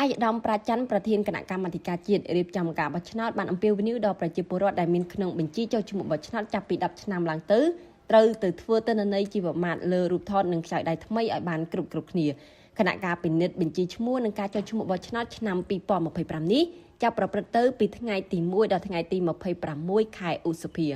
យឧត្តមប្រាច័ន្ទប្រធានគណៈកម្មាធិការជាតិរៀបចំការបោះឆ្នោតបានអំពាវនាវដល់ប្រជាពលរដ្ឋដែលមានក្នុងបញ្ជីចុះឈ្មោះបោះឆ្នោតចាប់ពី10ឆ្នាំឡើងទៅត្រូវទៅធ្វើទិន្នន័យជីវមាត្រលើរូបថតនិងខ្សែដៃថ្មីឲ្យបានគ្រប់គ្នាគណៈការពិនិត្យបញ្ជីឈ្មោះនិងការចុះឈ្មោះបោះឆ្នោតឆ្នាំ2025នេះចាប់ប្រព្រឹត្តទៅពីថ្ងៃទី1ដល់ថ្ងៃទី26ខែឧសភា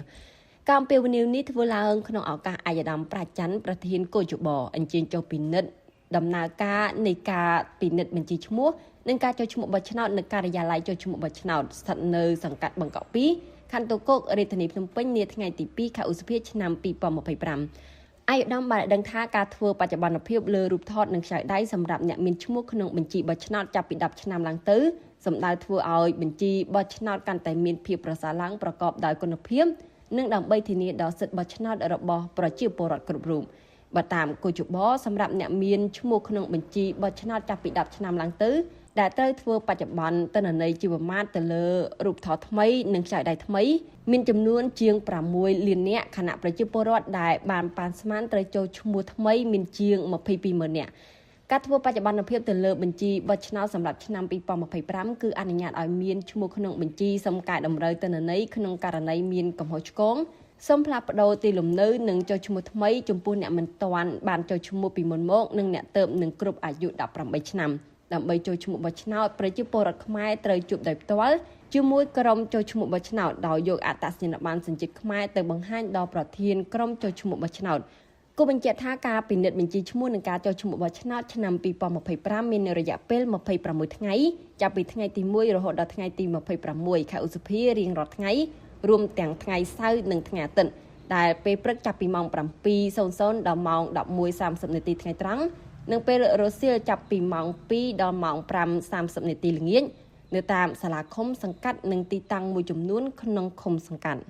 ការអំពាវនាវនេះធ្វើឡើងក្នុងឱកាសអាយដាមប្រាច័ន្ទប្រធានកោជបអញ្ជើញចុះពិនិត្យដំណើរការនៃការពិនិត្យបញ្ជីឈ្មោះនិងការចុះឈ្មោះបោះឆ្នោតនៅការិយាល័យចុះឈ្មោះបោះឆ្នោតស្ថិតនៅសង្កាត់បង្កក់2ខណ្ឌតូកុករាជធានីភ្នំពេញនាថ្ងៃទី2ខែឧសភាឆ្នាំ2025អាយដាមបានដឹងថាការធ្វើបច្ចុប្បន្នភាពលើរូបថតនិងខ្សែដៃសម្រាប់អ្នកមានឈ្មោះក្នុងបញ្ជីបោះឆ្នោតចាប់ពី10ឆ្នាំឡើងទៅសម្ដៅធ្វើឲ្យបញ្ជីបោះឆ្នោតកាន់តែមានភាពប្រសើរឡើងប្រកបដោយគុណភាពនិងដើម្បីធានាដល់សិទ្ធិបោះឆ្នោតរបស់ប្រជាពលរដ្ឋគ្រប់រូបបើតាមកោជបសម្រាប់អ្នកមានឈ្មោះក្នុងបញ្ជីបោះឆ្នោតចាប់ពី10ឆ្នាំឡើងទៅដែលត្រូវធ្វើបច្ចុប្បន្នទិន្នន័យជីវមាត្រទៅលើរូបថតថ្មីនិងខ្សែដៃថ្មីមានចំនួនជាង6លាននាក់ខណៈប្រជាពលរដ្ឋដែលបានប៉ាន់ស្មានត្រូវចូលឈ្មោះថ្មីមានជាង220000នាក់ការធ្វើបច្ចុប្បន្នភាពទៅលើបញ្ជីបោះឆ្នោតសម្រាប់ឆ្នាំ2025គឺអនុញ្ញាតឲ្យមានឈ្មោះក្នុងបញ្ជីសំកែតម្រូវទិន្នន័យក្នុងករណីមានកំហុសឆ្គងសូមផ្លាស់ប្ដូរទីលំនៅនិងចុះឈ្មោះថ្មីចំពោះអ្នកមិនទាន់បានចុះឈ្មោះពីមុនមកនិងអ្នកទើបនឹងគ្រប់អាយុ18ឆ្នាំដើម្បីចូលឈ្មោះបោះឆ្នោតប្រជាពលរដ្ឋខ្មែរត្រូវជួបដោយផ្ទាល់ជាមួយក្រុមចូលឈ្មោះបោះឆ្នោតដោយយកអត្តសញ្ញាណប័ណ្ណសញ្ជាតិខ្មែរទៅបង្ហាញដល់ប្រធានក្រុមចូលឈ្មោះបោះឆ្នោតគូបញ្ជាក់ថាការពិនិត្យបញ្ជីឈ្មោះនិងការចុះឈ្មោះបោះឆ្នោតឆ្នាំ2025មានរយៈពេល26ថ្ងៃចាប់ពីថ្ងៃទី1រហូតដល់ថ្ងៃទី26ខែឧសភារៀងរាល់ថ្ងៃរួមទាំងថ្ងៃសៅរ៍និងថ្ងៃអាទិត្យដែលពេលព្រឹកចាប់ពីម៉ោង7:00ដល់ម៉ោង11:30នាទីថ្ងៃត្រង់និងពេលរសៀលចាប់ពីម៉ោង2ដល់ម៉ោង5:30នាទីល្ងាចនៅតាមសាលាឃុំសង្កាត់និងទីតាំងមួយចំនួនក្នុងឃុំសង្កាត់